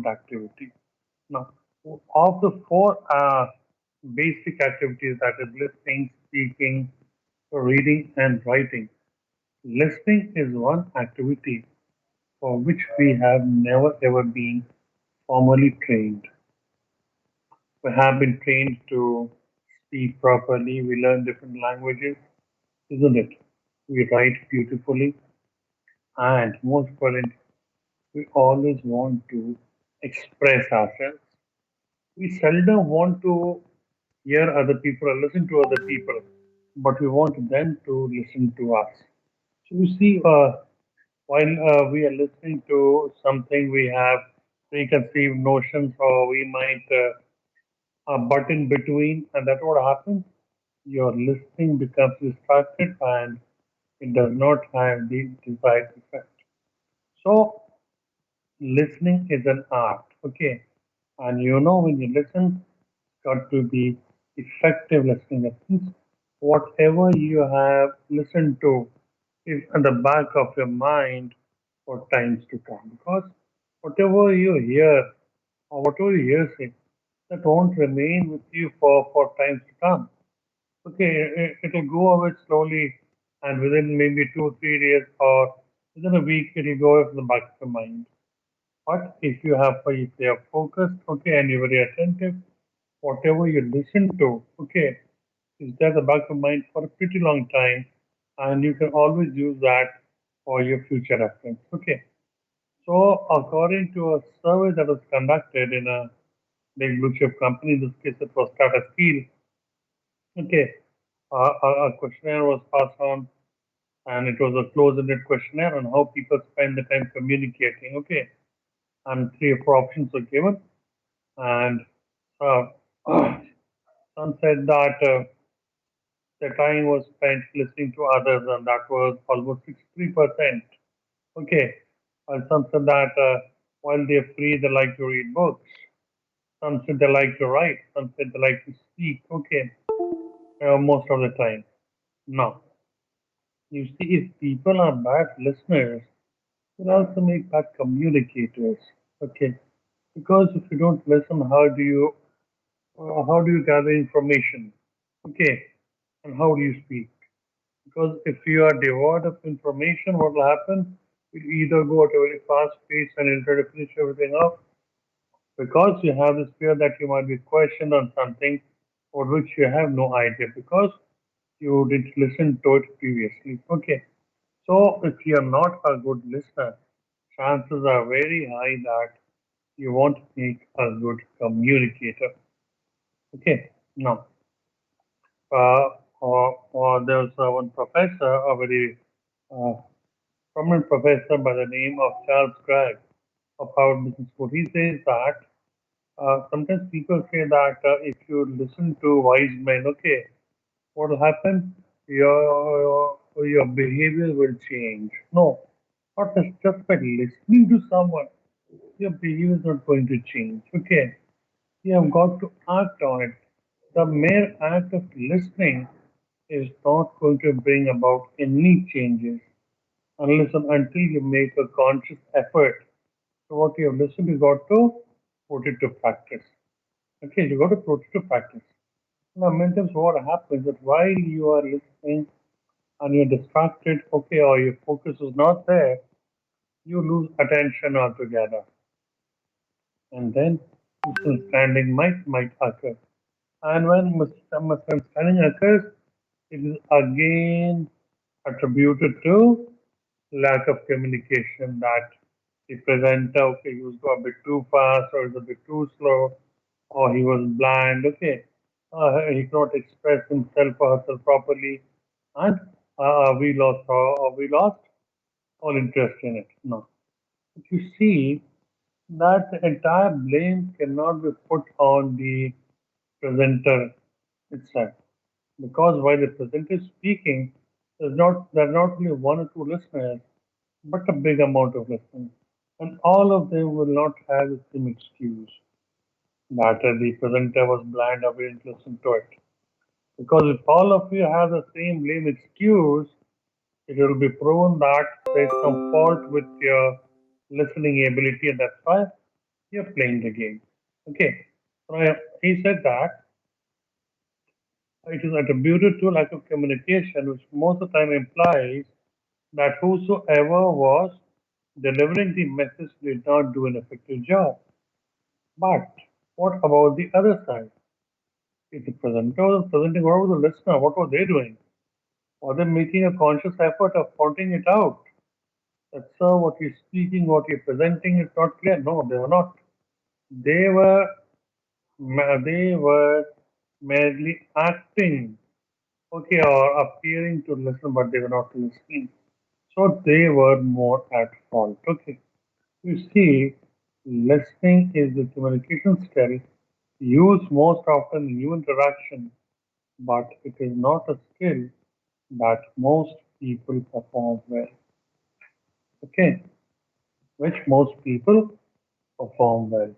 activity. Now, of the four basic activities, that is listening, speaking, reading, and writing, listening is one activity for which we have never ever been formally trained. We have been trained to speak properly, we learn different languages, isn't it? We write beautifully, and most important, we always want to express ourselves. We seldom want to hear other people or listen to other people, but we want them to listen to us. So you see, while we are listening to something, we have preconceived notions, or we might butt in between, and that what happens. Your listening becomes distracted, and it does not have the desired effect. So listening is an art, okay? And when you listen, it's got to be effective listening. That means whatever you have listened to is at the back of your mind for times to come. Because whatever you hear or whatever you hear say, that won't remain with you for times to come. Okay, it'll go away slowly, and within maybe 2 3 days or within a week, it'll go away from the back of your mind. But if you are focused, okay, and you're very attentive, whatever you listen to, okay, is there the back of mind for a pretty long time, and you can always use that for your future reference. Okay. So according to a survey that was conducted in a big blue chip company, in this case it was Tata Steel, okay, a questionnaire was passed on, and it was a closed-ended questionnaire on how people spend the time communicating. Okay, and three or four options were given, and uh, some said that the time was spent listening to others, and that was almost 63%. Okay, and some said that while they're free, they like to read books. Some said they like to write. Some said they like to speak. Okay, most of the time. Now, you see, if people are bad listeners, they'll also make bad communicators. Okay, because if you don't listen, how do you gather information? Okay, and how do you speak? Because if you are devoid of information, what will happen? You'll either go at a very fast pace and try to finish everything off, because you have this fear that you might be questioned on something for which you have no idea because you didn't listen to it previously. Okay, so if you are not a good listener, chances are very high that you won't make a good communicator. Okay, now uh, there was one professor, a very uh, prominent professor by the name of Charles Craig of Harvard Business School. He says that sometimes people say that if you listen to wise men, okay, what will happen? Your behavior will change. No, not just by listening to someone, your behavior is not going to change. Okay, you have got to act on it. The mere act of listening is not going to bring about any changes unless and until you make a conscious effort. So what you have listened, you got to put it to practice. Okay, you got to put it to practice. Now, many times what happens that while you are listening and you're distracted, okay, or your focus is not there, you lose attention altogether, and then misunderstanding might occur. And when misunderstanding occurs, it is again attributed to lack of communication, that the presenter, okay, he was a bit too fast or he was a bit too slow or he was bland, okay. He could not express himself or herself properly, and we lost all interest in it. No. But you see that the entire blame cannot be put on the presenter itself. Because while the presenter is speaking, there are not only one or two listeners, but a big amount of listeners. And all of them will not have the same excuse that the presenter was blind or we didn't listen to it. Because if all of you have the same lame excuse, it will be proven that there is some fault with your listening ability, and that's why you're playing the game. Okay. So he said that it is attributed to lack of communication, which most of the time implies that whosoever was delivering the message did not do an effective job. But what about the other side? If the presenter was presenting, what was the listener? What were they doing? Were they making a conscious effort of pointing it out? That, sir, what you're speaking, what you're presenting is not clear. No, they were not. They were they were merely acting, okay, or appearing to listen, but they were not listening. So they were more at fault. Okay. You see, listening is the communication skill used most often in human interaction, but it is not a skill that most people perform well. Okay, which most people perform well.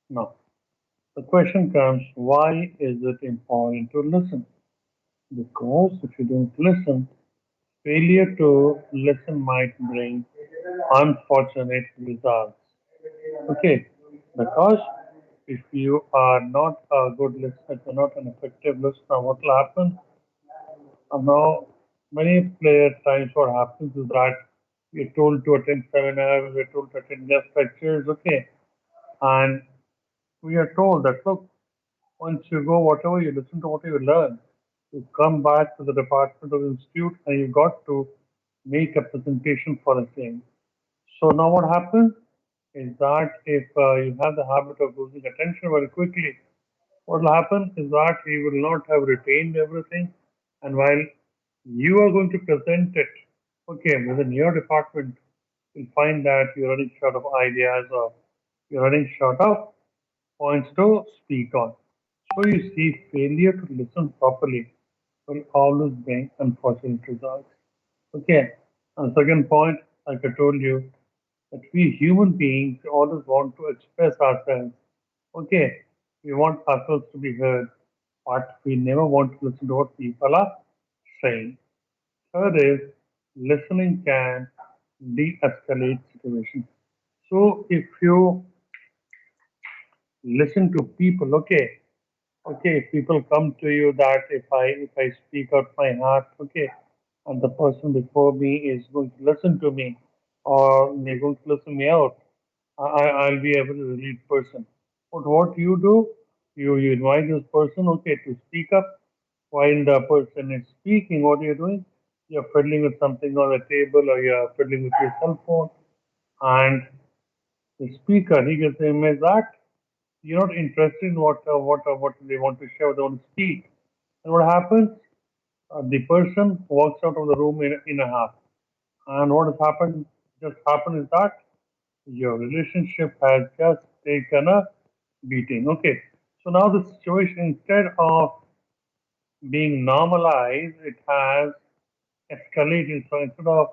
Now, the question comes, why is it important to listen? Because if you don't listen, failure to listen might bring unfortunate results. Okay, because if you are not a good listener, if you're not an effective listener, what will happen? Now, many player times what happens is that we're told to attend seminars, we're told to attend guest lectures, okay, and we are told that look, once you go, whatever you listen to, whatever you learn, you come back to the department or institute and you got to make a presentation for the same. So now what happens is that if you have the habit of losing attention very quickly, what will happen is that you will not have retained everything. And while you are going to present it, okay, within your department, you'll find that you're running short of ideas or you're running short of points to speak on. So you see, failure to listen properly will always bring unfortunate results. Okay. And second point, like I told you, that we human beings always want to express ourselves. Okay, we want ourselves to be heard, but we never want to listen to what people are saying. Third is listening can de-escalate situations. So if you listen to people, okay, if people come to you that if I speak out my heart, okay, and the person before me is going to listen to me, or they're going to listen me out, I'll be able to lead person. But what you do, you invite this person, okay, to speak up. While the person is speaking, what you're doing, you're fiddling with something on the table, or you're fiddling with your cell phone, and the speaker, he gets the image that you're not interested in what they want to share, what they want to speak. And what happens? The person walks out of the room in a half. And what has happened, just happened is that your relationship has just taken a beating. Okay. So now the situation, instead of being normalized, it has escalated. So instead of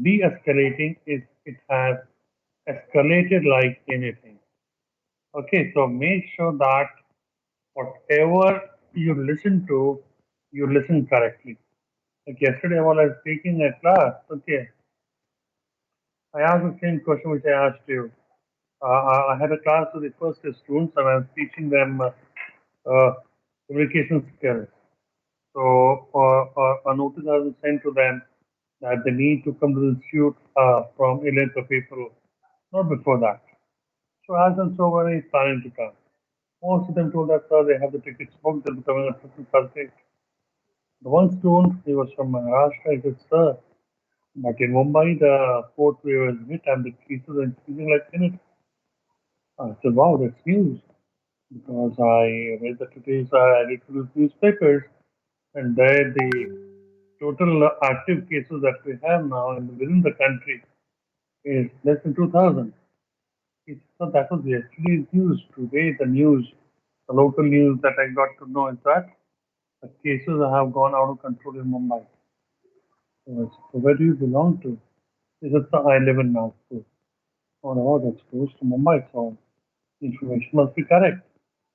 de-escalating, it has escalated like anything. Okay, so make sure that whatever you listen to, you listen correctly. Like yesterday while I was taking a class, okay, I asked the same question which I asked you. I had a class with the first year students and I was teaching them communication skills. So a notice has been sent to them that they need to come to the institute from 11th of April, not before that. So as and so when he's planning to come. Most of them told us, sir, they have the tickets booked, they'll be coming on 5th Thursday. The one student, he was from Maharashtra, he said, sir, but in Mumbai, the fourth wave was hit and the cases are increasing like anything. I said, wow, that's news. Because I read the today's, I read today's newspapers, and there the total active cases that we have now within the country is less than 2,000. So that was yesterday's news. Today, the news, the local news that I got to know is that the cases have gone out of control in Mumbai. So where do you belong to? He said, "Sir, I live in Nagpur." Oh, no, that's close to Mumbai, so information must be correct.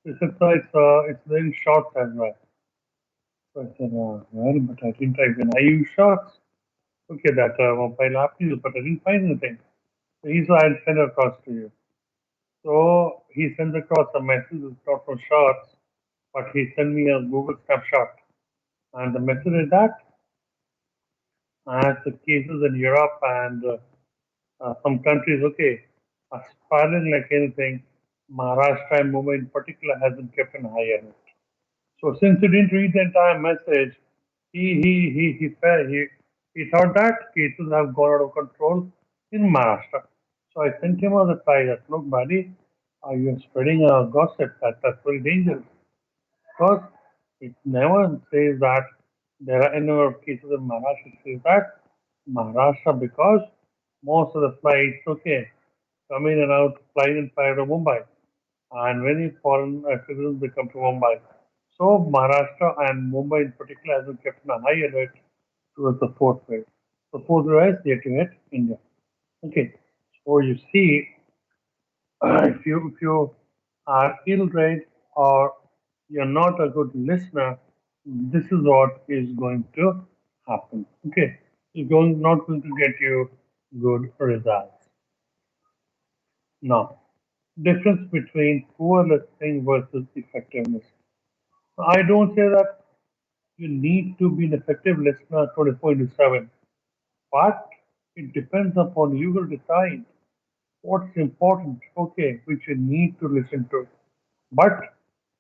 He said, "Sir, it's very short as well." So I said, well, but I didn't type in. I use shorts. Okay, that mobile app use, but I didn't find anything. he said, I'll send it across to you. So he sends across a message, it's not from shots, but he sent me a Google snapshot. And the message is that as the cases in Europe and some countries, okay, are spiraling like anything, Maharashtra and Mumbai in particular hasn't kept an eye on it. So since he didn't read the entire message, he thought that cases have gone out of control in Maharashtra. So I sent him a reply that look, buddy, you're spreading a gossip that's very dangerous because it never says that there are any number of cases in Maharashtra. It says that Maharashtra because most of the flights, okay, come in and out, fly in and fly out of Mumbai and many foreign citizens they come to Mumbai. So Maharashtra and Mumbai in particular has been kept on a high alert towards the fourth wave. The fourth wave is yet to hit India. Okay, so you see, if you are ill-read or you're not a good listener, this is what is going to happen. Okay, it's going not going to get you good results. Now, difference between poor listening versus effectiveness. I don't say that you need to be an effective listener 24 into 7, but it depends upon you will decide what's important, okay, which you need to listen to. But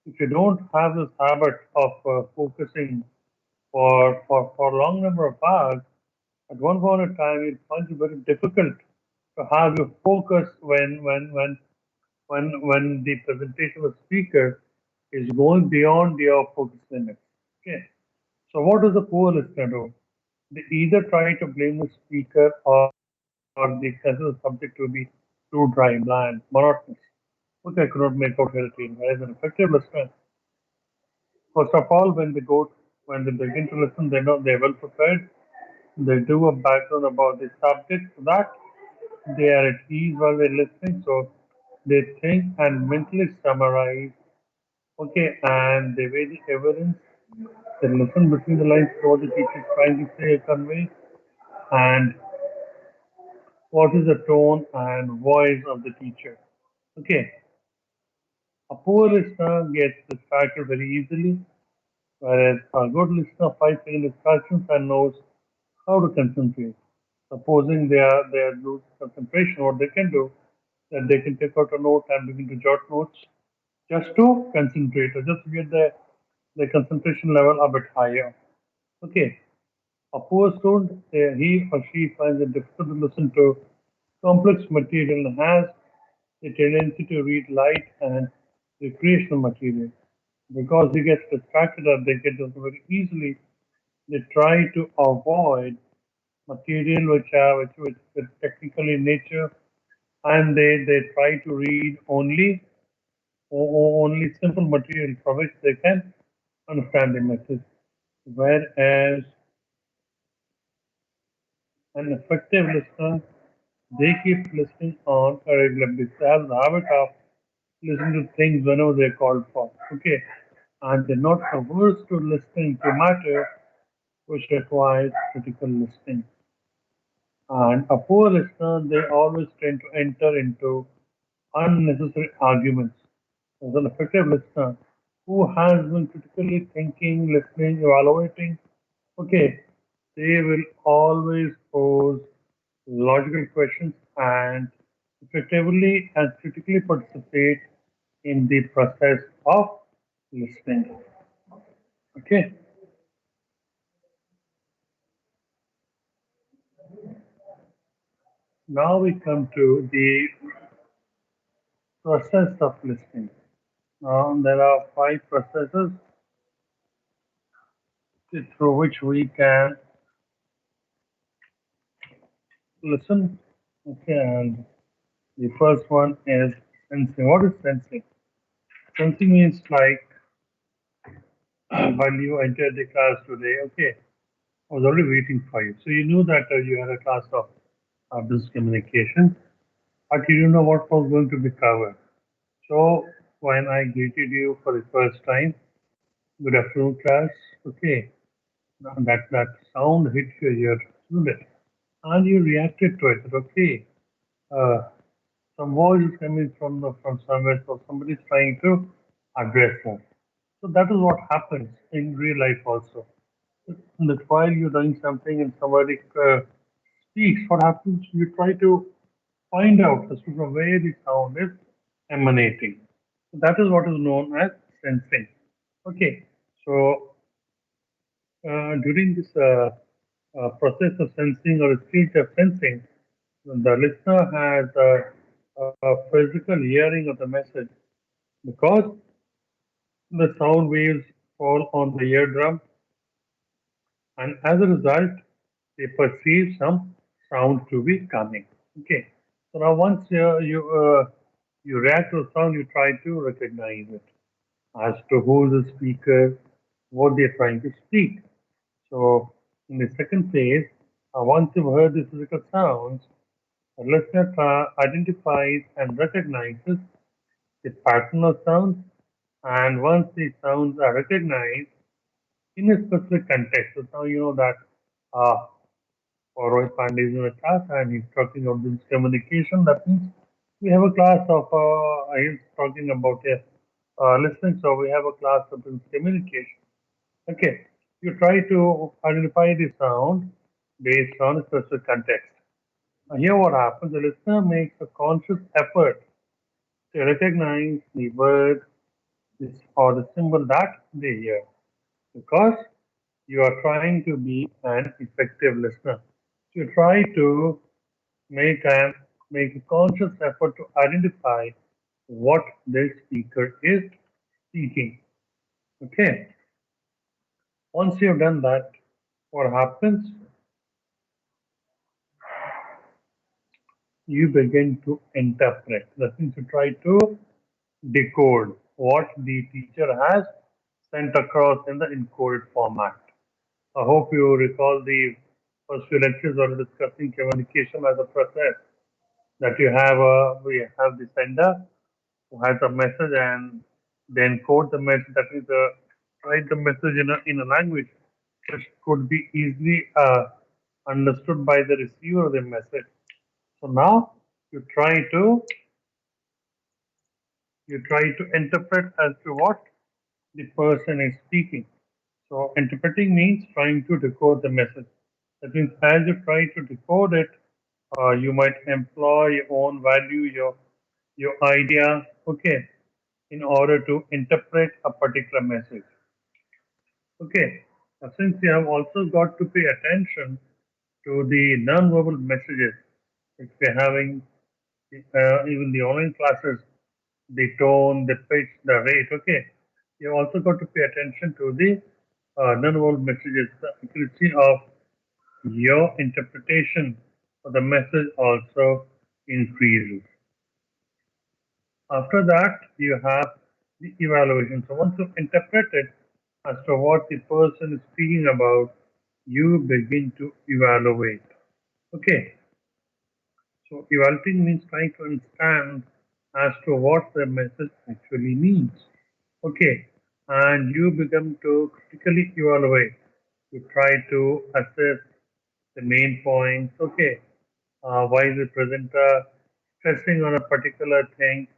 if you don't have this habit of focusing for a long number of hours, at one point in time, you'll find it very difficult to have your focus when the presentation of the speaker is going beyond your focus limits. Okay. So what does the poor listener do? They either try to blame the speaker or they consider the subject to be too dry, bland, monotonous. Okay, I could not make out anything. Whereas an effective listener, first of all, when they begin to listen, they know they're well prepared. They do a background about the subject so that they are at ease while they're listening. So they think and mentally summarize. Okay, and they weigh the evidence. They listen between the lines to what the teacher is trying to say or convey, and what is the tone and voice of the teacher. Okay, a poor listener gets distracted very easily, whereas a good listener finds second distractions and knows how to concentrate. Supposing they are losing concentration, what they can do that they can take out a note and begin to jot notes just to concentrate or just to get the concentration level a bit higher. Okay, a poor student, he or she finds it difficult to listen to complex material and has a tendency to read light and recreational material. Because they get distracted or they get this very easily, they try to avoid material which is technical in nature and they try to read only simple material from which they can understand the message. Whereas an effective listener, they keep listening on a regular basis. They have the habit of listening to things whenever they're called for. Okay. And they're not averse to listening to matter which requires critical listening. And a poor listener, they always tend to enter into unnecessary arguments. As an effective listener who has been critically thinking, listening, evaluating, okay, they will always pose logical questions and effectively and critically participate in the process of listening. Okay, now we come to the process of listening. Now, there are five processes through which we can listen. Okay, and the first one is sensing. What is sensing? Sensing means like while you entered the class today, okay, I was already waiting for you. So you knew that you had a class of business communication, but you didn't know what was going to be covered. So when I greeted you for the first time, good afternoon, class. Okay, now that sound hit your ear, isn't it? And you reacted to it. Okay, uh, some voice is coming from somewhere, so somebody is trying to address them. So that is what happens in real life also. That while you're doing something and somebody speaks, what happens? You try to find out as to from where the sound is emanating. So that is what is known as sensing. Okay, so during this process of sensing or stage of sensing, the listener has a physical hearing of the message because the sound waves fall on the eardrum, and as a result, they perceive some sound to be coming. Okay, so now once you react to a sound, you try to recognize it as to who is the speaker, what they're trying to speak. So in the second phase, once you've heard the physical sounds, the listener identifies and recognizes the pattern of sounds, and once the sounds are recognized in a specific context, so now you know that uh, Rohit Pandey is in a class and he's talking about this communication. That means we have a class of, he's talking about listening, so we have a class of this communication. Okay, you try to identify the sound based on a specific context. Now, here what happens, the listener makes a conscious effort to recognize the word or the symbol that they hear because you are trying to be an effective listener. You try to make an make a conscious effort to identify what the speaker is speaking. Okay. Once you've done that, what happens? You begin to interpret. That means you try to decode what the teacher has sent across in the encoded format. I hope you recall the first few lectures on discussing communication as a process that you have. We have the sender who has a message and then code the message. That is, write the message in a language which could be easily understood by the receiver of the message. So now you try to you try to interpret as to what the person is speaking. So interpreting means trying to decode the message. That means as you try to decode it, you might employ your own value, your idea, okay, in order to interpret a particular message. Okay. Now, since you have also got to pay attention to the non-verbal messages, if we're having even the online classes, the tone, the pitch, the rate. Okay, you also got to pay attention to the non-verbal messages. The accuracy of your interpretation of the message also increases. After that, you have the evaluation. So once you've interpreted as to what the person is speaking about, you begin to evaluate. Okay, so evaluating means trying to understand as to what the message actually means. Okay, and you begin to critically evaluate. You try to assess the main points. Okay, why is the presenter stressing on a particular thing?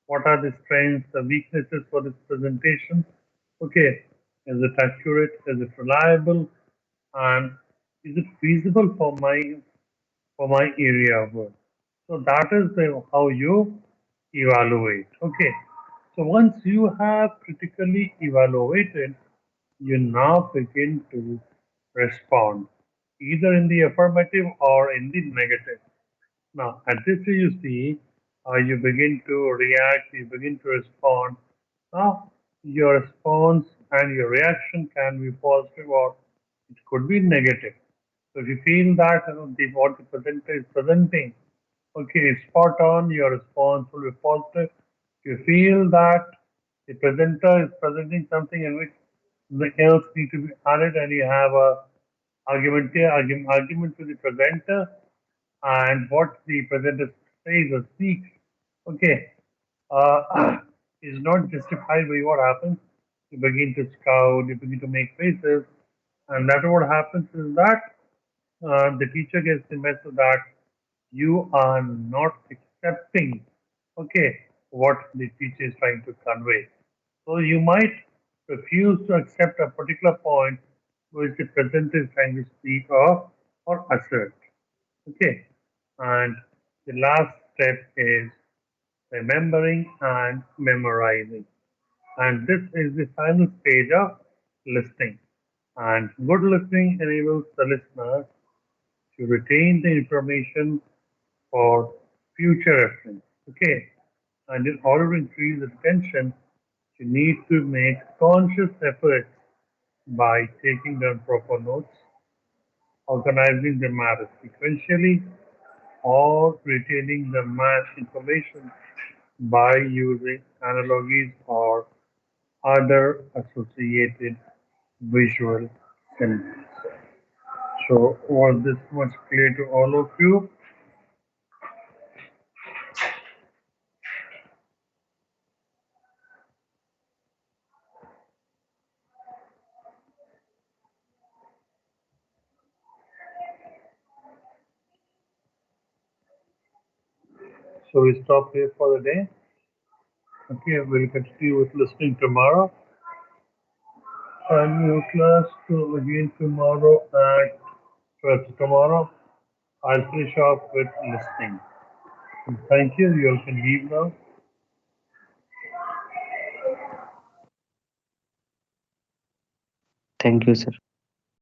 What are the strengths, the weaknesses for this presentation? Okay, is it accurate? Is it reliable? And is it feasible for my area of work? So that is how you evaluate. Okay. So once you have critically evaluated, you now begin to respond either in the affirmative or in the negative. Now, at this stage, you see, you begin to react, you begin to respond. Now, your response and your reaction can be positive or it could be negative. So, if you feel that what the presenter is presenting, okay, is spot on, your response will be positive. If you feel that the presenter is presenting something in which something else needs to be added and you have a argument with the presenter, and what the presenter says or speaks, okay, is not justified by what happens. You begin to scout, you begin to make faces, and that what happens is that the teacher gets the message that You are not accepting, okay, what the teacher is trying to convey. So you might refuse to accept a particular point which the presenter is trying to speak of or assert. Okay. And the last step is remembering and memorizing. And this is the final stage of listening. And good listening enables the listener to retain the information for future reference. Okay. And in order to increase attention, you need to make conscious efforts by taking down proper notes, organizing the matter sequentially, or retaining the math information by using analogies or other associated visual symbols. So, was this much clear to all of you? So, we stop here for the day. Okay, we'll continue with listening tomorrow. And your class to again tomorrow at 12 tomorrow. I'll finish off with listening. Thank you. You all can leave now. Thank you, sir.